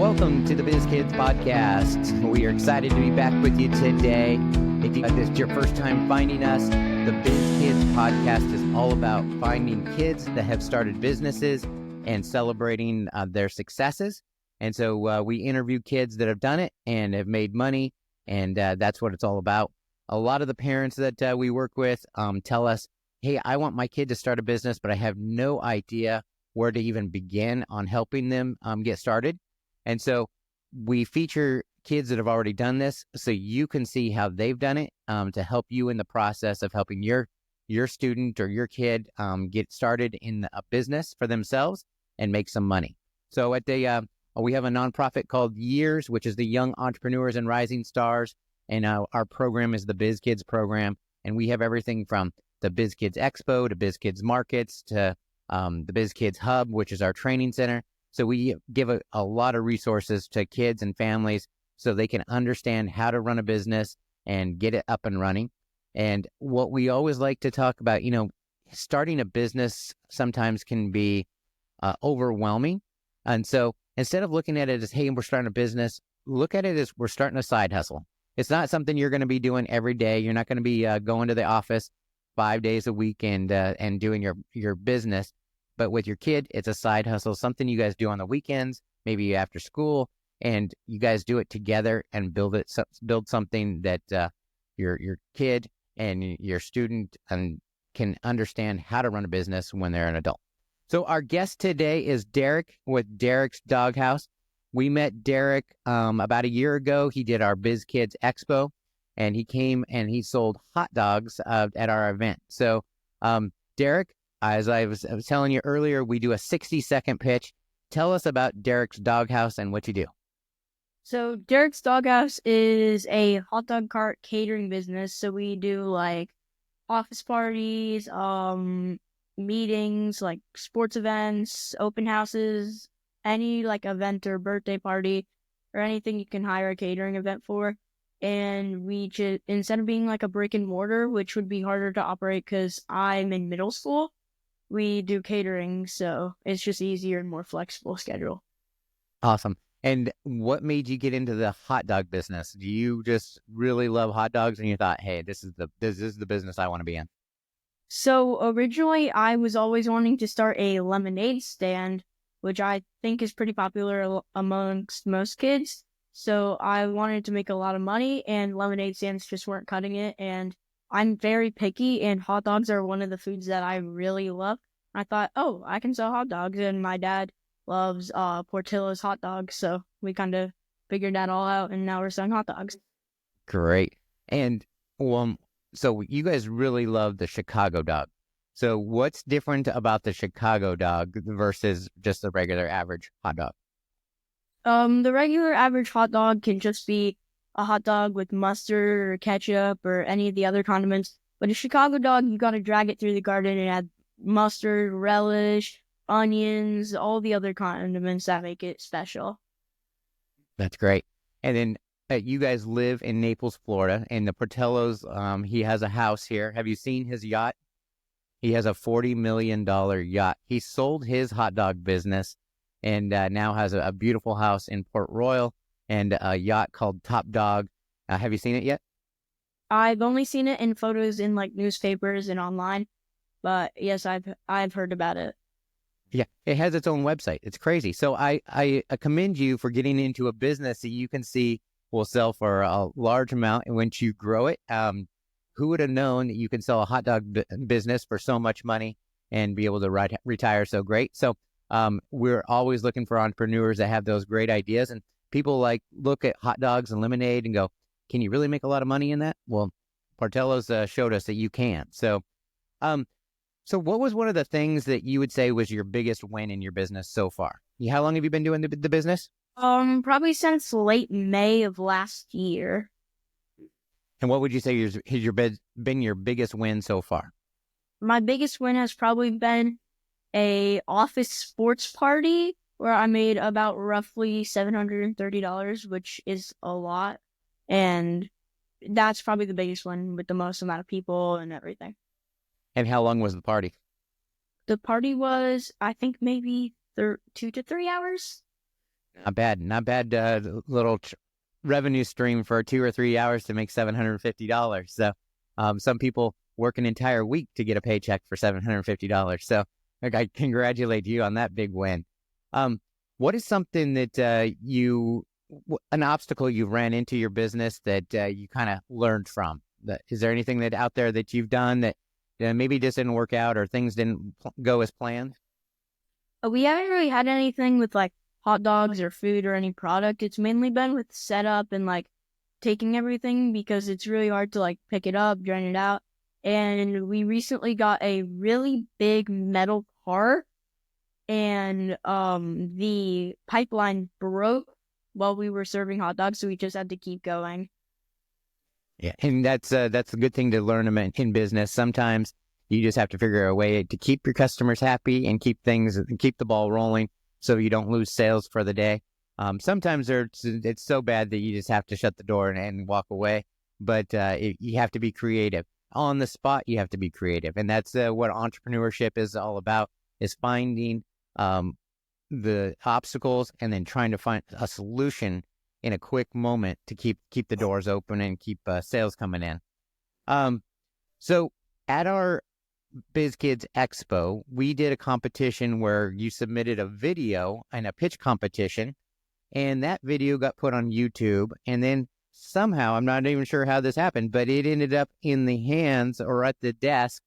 Welcome to the Biz Kidz Podcast. We are excited to be back with you today. If this is your first time finding us, the Biz Kidz Podcast is all about finding kids that have started businesses and celebrating their successes. And so we interview kids that have done it and have made money, and that's what it's all about. A lot of the parents that we work with tell us, hey, I want my kid to start a business, but I have no idea where to even begin on helping them get started. And so we feature kids that have already done this so you can see how they've done it to help you in the process of helping your student or your kid get started in a business for themselves and make some money. So at the we have a nonprofit called Years, which is the Young Entrepreneurs and Rising Stars. And our program is the Biz Kidz program. And we have everything from the Biz Kidz Expo to Biz Kidz Markets to the Biz Kidz Hub, which is our training center. So we give a lot of resources to kids and families so they can understand how to run a business and get it up and running. And what we always like to talk about, starting a business sometimes can be overwhelming. And so instead of looking at it as, hey, we're starting a business, look at it as we're starting a side hustle. It's not something you're going to be doing every day. You're not going to be going to the office 5 days a week and doing your business. But with your kid, it's a side hustle, something you guys do on the weekends, maybe after school, and you guys do it together and build something that your kid and your student can understand how to run a business when they're an adult. So our guest today is Derek with Derek's Doghouse. We met Derek about a year ago. He did our Biz Kidz Expo, and he came and he sold hot dogs at our event. So Derek, as I was telling you earlier, we do a 60-second pitch. Tell us about Derek's Doghouse and what you do. So Derek's Doghouse is a hot dog cart catering business. So we do like office parties, meetings, like sports events, open houses, any like event or birthday party or anything you can hire a catering event for. And we just, instead of being like a brick and mortar, which would be harder to operate because I'm in middle school, we do catering, so it's just easier and more flexible schedule. Awesome. And what made you get into the hot dog business? Do you just really love hot dogs and you thought, hey, this is the business I want to be in? So originally I was always wanting to start a lemonade stand, which I think is pretty popular amongst most kids. So I wanted to make a lot of money, and lemonade stands just weren't cutting it. And I'm very picky, and hot dogs are one of the foods that I really love. I thought, oh, I can sell hot dogs, and my dad loves Portillo's hot dogs, so we kind of figured that all out, and now we're selling hot dogs. Great. And so you guys really love the Chicago dog. So what's different about the Chicago dog versus just the regular average hot dog? The regular average hot dog can just be a hot dog with mustard or ketchup or any of the other condiments. But a Chicago dog, you got to drag it through the garden and add mustard, relish, onions, all the other condiments that make it special. That's great. And then you guys live in Naples, Florida, and the Portillo's, he has a house here. Have you seen his yacht? He has a $40 million yacht. He sold his hot dog business and now has a beautiful house in Port Royal and a yacht called Top Dog. Have you seen it yet? I've only seen it in photos in like newspapers and online, but yes, I've heard about it. Yeah, it has its own website. It's crazy. So I commend you for getting into a business that you can see will sell for a large amount, and once you grow it, who would have known that you can sell a hot dog business for so much money and be able to retire so great? So we're always looking for entrepreneurs that have those great ideas, and people like look at hot dogs and lemonade and go, can you really make a lot of money in that? Well, Portillo's showed us that you can. So what was one of the things that you would say was your biggest win in your business so far? How long have you been doing the business? Probably since late May of last year. And what would you say has been your biggest win so far? My biggest win has probably been a office sports party where I made about roughly $730, which is a lot. And that's probably the biggest one with the most amount of people and everything. And how long was the party? The party was, I think, maybe 2 to 3 hours. Not bad. Little revenue stream for 2 or 3 hours to make $750. So, some people work an entire week to get a paycheck for $750. So, I congratulate you on that big win. What is something that an obstacle you ran into your business that you kind of learned from? Is there anything that out there that you've done that maybe just didn't work out or things didn't go as planned? We haven't really had anything with like hot dogs or food or any product. It's mainly been with setup and like taking everything because it's really hard to like pick it up, drain it out. And we recently got a really big metal cart and the pipeline broke while we were serving hot dogs, so we just had to keep going. Yeah, and that's a good thing to learn in business. Sometimes you just have to figure a way to keep your customers happy and keep the ball rolling so you don't lose sales for the day. Sometimes it's so bad that you just have to shut the door and walk away. But you have to be creative. On the spot, you have to be creative. And that's what entrepreneurship is all about, is finding the obstacles and then trying to find a solution in a quick moment to keep the doors open and keep sales coming in. So at our Biz Kidz Expo, we did a competition where you submitted a video and a pitch competition, and that video got put on YouTube. And then somehow, I'm not even sure how this happened, but it ended up in the hands or at the desk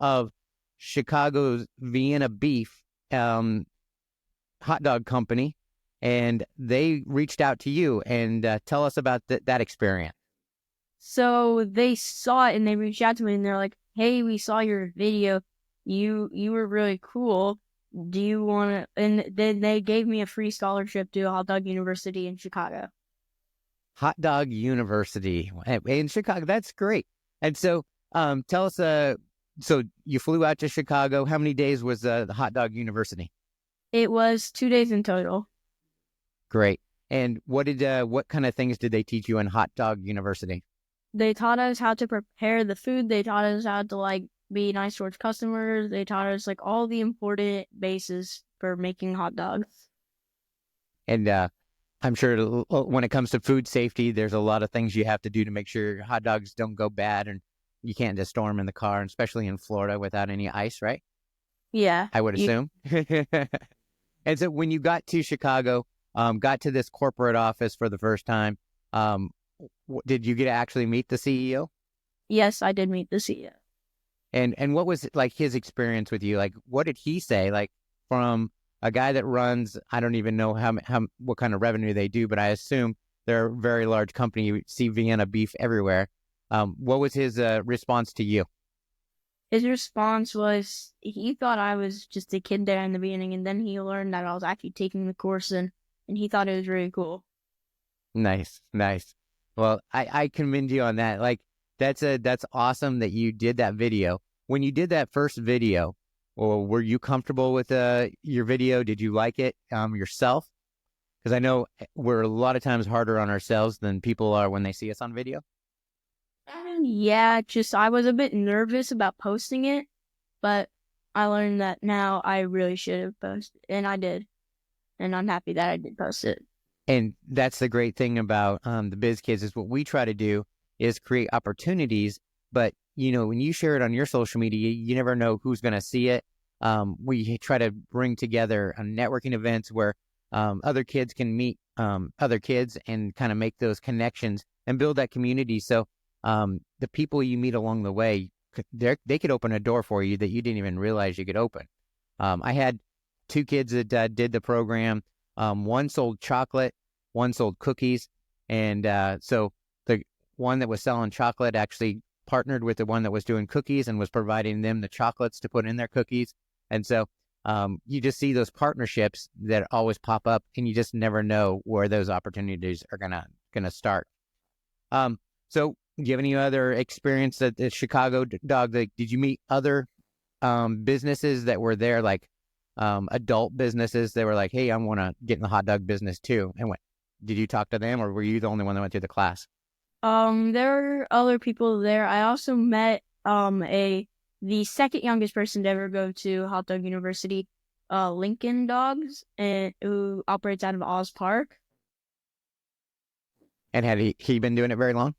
of Chicago's Vienna Beef hot dog company, and they reached out to you. And tell us about that experience. So they saw it and they reached out to me and they're like, "Hey, we saw your video. You were really cool. Do you want to?" And then they gave me a free scholarship to a hot dog university in Chicago. Hot Dog University in Chicago. That's great. And so, tell us. So you flew out to Chicago. How many days was the Hot Dog University? It was 2 days in total. Great. And what kind of things did they teach you in Hot Dog University? They taught us how to prepare the food. They taught us how to like be nice towards customers. They taught us like all the important bases for making hot dogs. And I'm sure when it comes to food safety, there's a lot of things you have to do to make sure your hot dogs don't go bad, and you can't just store them in the car, especially in Florida without any ice, right? Yeah. I would assume. And so when you got to Chicago, got to this corporate office for the first time, did you get to actually meet the CEO? Yes, I did meet the CEO. And what was like his experience with you? Like, what did he say? Like, from a guy that runs, I don't even know what kind of revenue they do, but I assume they're a very large company. You see Vienna Beef everywhere. What was his response to you? His response was he thought I was just a kid there in the beginning, and then he learned that I was actually taking the course, and he thought it was really cool. Nice. Well, I commend you on that. Like, that's awesome that you did that video. When you did that first video, or were you comfortable with your video? Did you like it yourself? Because I know we're a lot of times harder on ourselves than people are when they see us on video. Yeah, just I was a bit nervous about posting it, but I learned that now I really should have posted, and I did. And I'm happy that I did post it. And that's the great thing about the Biz Kidz is what we try to do is create opportunities. But, when you share it on your social media, you never know who's going to see it. We try to bring together networking events where other kids can meet other kids and kind of make those connections and build that community. So the people you meet along the way, they could open a door for you that you didn't even realize you could open. I had 2 kids that did the program. One sold chocolate, one sold cookies. And so the one that was selling chocolate actually partnered with the one that was doing cookies and was providing them the chocolates to put in their cookies. And so you just see those partnerships that always pop up, and you just never know where those opportunities are gonna start. So do you have any other experience at the Chicago Dog? Like, did you meet other businesses that were there, like adult businesses that were like, "Hey, I want to get in the hot dog business too"? And did you talk to them, or were you the only one that went through the class? There were other people there. I also met the second youngest person to ever go to Hot Dog University. Lincoln Dogs, and who operates out of Oz Park. And had he been doing it very long?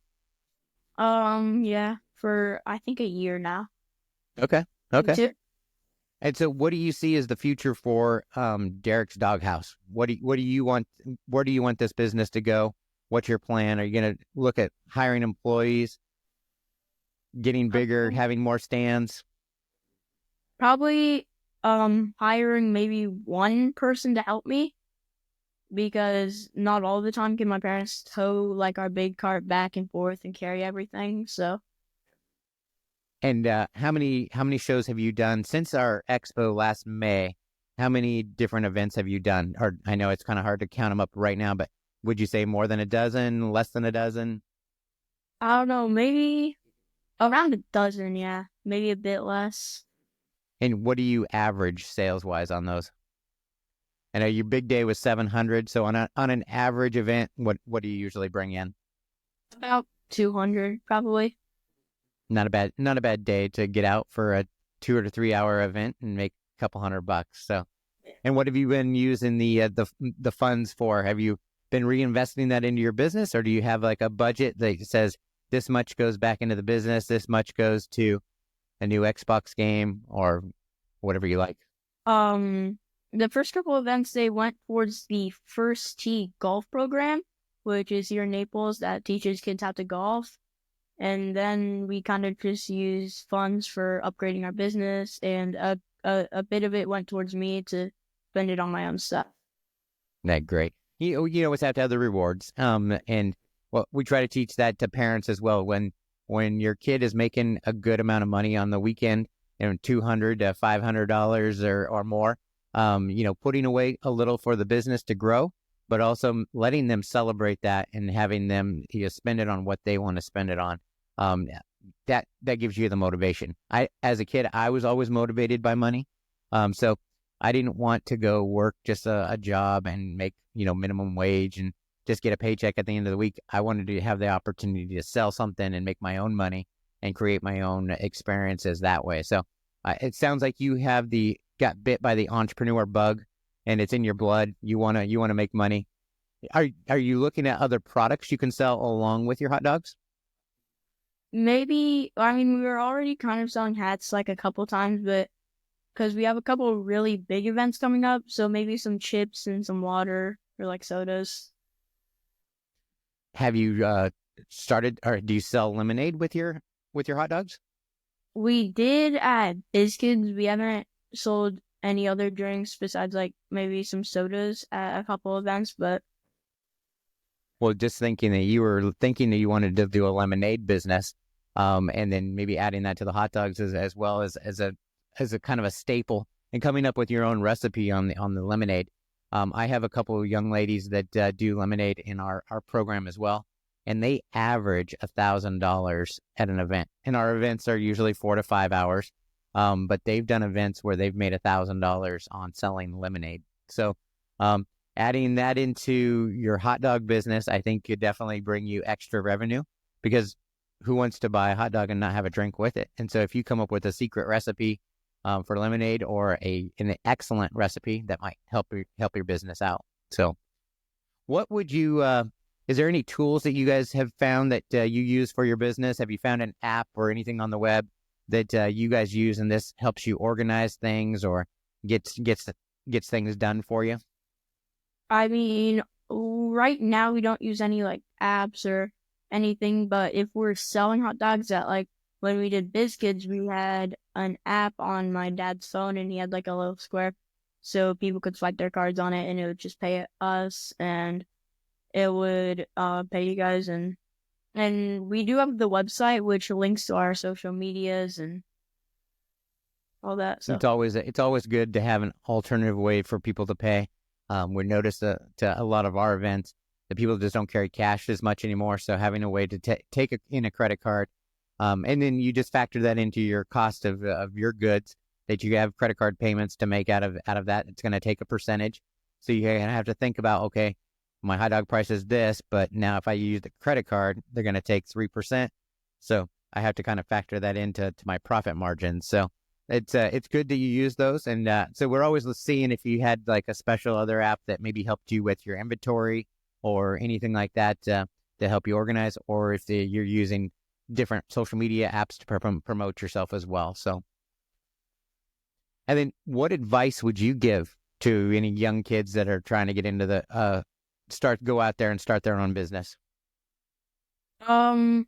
Yeah, for I think a year now. Okay. And so what do you see as the future for Derek's Doghouse? What do you want? Where do you want this business to go? What's your plan? Are you going to look at hiring employees, getting bigger, having more stands? Probably hiring maybe one person to help me, because not all the time can my parents tow like our big cart back and forth and carry everything. So. And how many shows have you done since our expo last May? How many different events have you done? Or I know it's kind of hard to count them up right now, but would you say more than a dozen, less than a dozen? I don't know, maybe around a dozen, yeah. Maybe a bit less. And what do you average sales wise on those? I know your big day was 700. So on an average event, what do you usually bring in? About 200, probably. Not a bad day to get out for a 2 or 3 hour event and make a couple $100. So, and what have you been using the funds for? Have you been reinvesting that into your business, or do you have like a budget that says this much goes back into the business, this much goes to a new Xbox game, or whatever you like? The first couple events, they went towards the First Tee golf program, which is here in Naples, that teaches kids how to golf. And then we kind of just use funds for upgrading our business, and a bit of it went towards me to spend it on my own stuff. That's great. You always have to have the rewards. And well, we try to teach that to parents as well. When your kid is making a good amount of money on the weekend, $200 to $500 or more, putting away a little for the business to grow, but also letting them celebrate that and having them spend it on what they want to spend it on. That gives you the motivation. As a kid, I was always motivated by money. So I didn't want to go work just a job and make, minimum wage and just get a paycheck at the end of the week. I wanted to have the opportunity to sell something and make my own money and create my own experiences that way. So it sounds like you got bit by the entrepreneur bug, and it's in your blood. You want to make money. Are you looking at other products you can sell along with your hot dogs? Maybe, we were already kind of selling hats like a couple times, but because we have a couple of really big events coming up, so maybe some chips and some water or like sodas. Have you started, or do you sell lemonade with your hot dogs? We did at Biz Kidz. We haven't sold any other drinks besides like maybe some sodas at a couple events, but. Well, just thinking that you wanted to do a lemonade business, and then maybe adding that to the hot dogs as well as a kind of a staple, and coming up with your own recipe on the lemonade. I have a couple of young ladies that do lemonade in our program as well, and they average $1,000 at an event. And our events are usually 4 to 5 hours, but they've done events where they've made $1,000 on selling lemonade. So adding that into your hot dog business, I think could definitely bring you extra revenue, because who wants to buy a hot dog and not have a drink with it? And so if you come up with a secret recipe for lemonade, or an excellent recipe, that might help your business out. So what would you, is there any tools that you guys have found that you use for your business? Have you found an app or anything on the web that you guys use, and this helps you organize things or gets things done for you? Right now we don't use any like apps or anything, but if we're selling hot dogs at like when we did Biz Kidz, we had an app on my dad's phone, and he had like a little square so people could swipe their cards on it, and it would just pay us, and it would pay you guys, and we do have the website which links to our social medias and all that. So it's always good to have an alternative way for people to pay. We noticed to a lot of our events that people just don't carry cash as much anymore. So having a way to take in a credit card, and then you just factor that into your cost of your goods, that you have credit card payments to make out of that. It's going to take a percentage. So you're going to have to think about, okay, my hot dog price is this, but now if I use the credit card, they're going to take 3%. So I have to kind of factor that into my profit margin. So it's good that you use those. And so we're always seeing if you had like a special other app that maybe helped you with your inventory or anything like that to help you organize, or if you're using different social media apps to promote yourself as well. So, and then what advice would you give to any young kids that are trying to get into the go out there and start their own business? For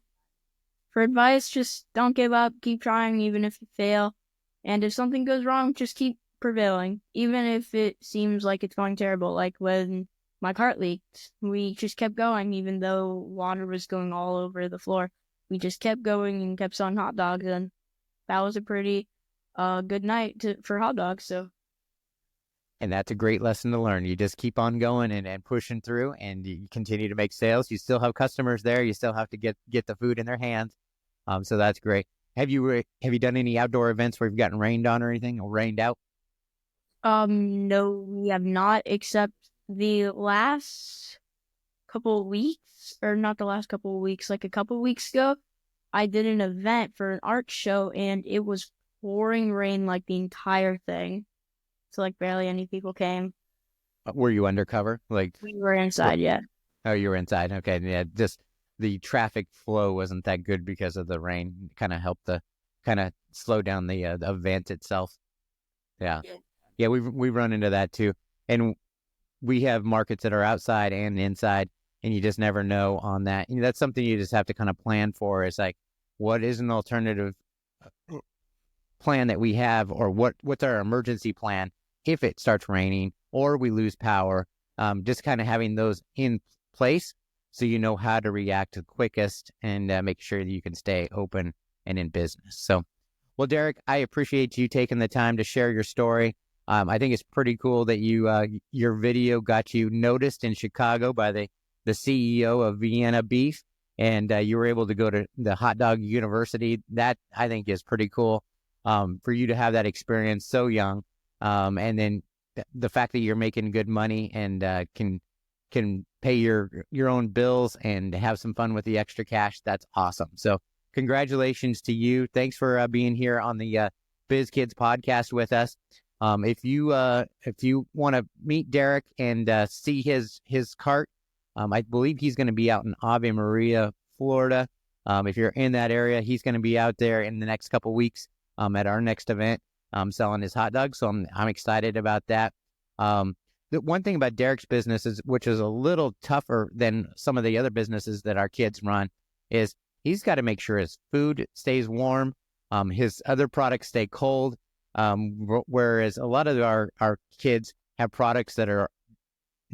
advice, just don't give up, keep trying even if you fail. And if something goes wrong, just keep prevailing, even if it seems like it's going terrible. Like when my cart leaked, we just kept going, even though water was going all over the floor. We just kept going and kept selling hot dogs, and that was a pretty good night for hot dogs. So, and that's a great lesson to learn. You just keep on going and pushing through, and you continue to make sales. You still have customers there. You still have to get the food in their hands. So that's great. Have you done any outdoor events where you've gotten rained on or anything, or rained out? No, we have not, except the last couple of weeks, or not the last couple of weeks, like a couple of weeks ago, I did an event for an art show, and it was pouring rain like the entire thing. So like barely any people came. Were you undercover? Like we were inside, yeah. Oh, you were inside. Okay, yeah. Just the traffic flow wasn't that good because of the rain. Kind of helped kind of slow down the event itself. Yeah. We've run into that too, and we have markets that are outside and inside, and you just never know on that. That's something you just have to kind of plan for. Is like, what is an alternative plan that we have, or what's our emergency plan if it starts raining or we lose power? Just kind of having those in place so you know how to react the quickest and make sure that you can stay open and in business. So, well, Derek, I appreciate you taking the time to share your story. I think it's pretty cool that your video got you noticed in Chicago by the CEO of Vienna Beef, and you were able to go to the hot dog university. That I think is pretty cool for you to have that experience so young, and then the fact that you're making good money and can pay your own bills and have some fun with the extra cash. That's awesome. So congratulations to you. Thanks for being here on the Biz Kidz podcast with us. If you want to meet Derek and see his cart, I believe he's going to be out in Ave Maria, Florida. If you're in that area, he's going to be out there in the next couple weeks at our next event selling his hot dogs. So I'm excited about that. The one thing about Derek's business which is a little tougher than some of the other businesses that our kids run, is he's got to make sure his food stays warm, his other products stay cold. Whereas a lot of our kids have products that are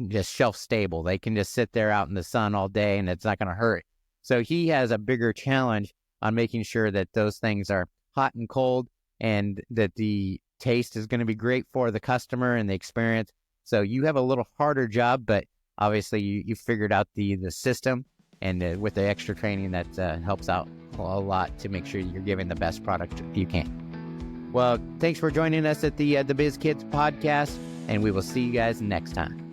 just shelf stable. They can just sit there out in the sun all day and it's not going to hurt. So he has a bigger challenge on making sure that those things are hot and cold and that the taste is going to be great for the customer and the experience. So you have a little harder job, but obviously you figured out the system, and with the extra training that helps out a lot to make sure you're giving the best product you can. Well, thanks for joining us at the Biz Kidz Podcast, and we will see you guys next time.